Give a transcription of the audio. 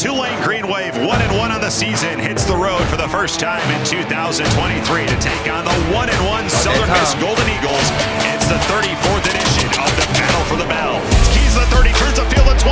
Tulane Green Wave, 1-1 on the season, hits the road for the first time in 2023 to take on the 1-1 Southern Miss Golden Eagles. It's the 34th edition of the Battle for the Bell. Keys the 30, turns the field at 20.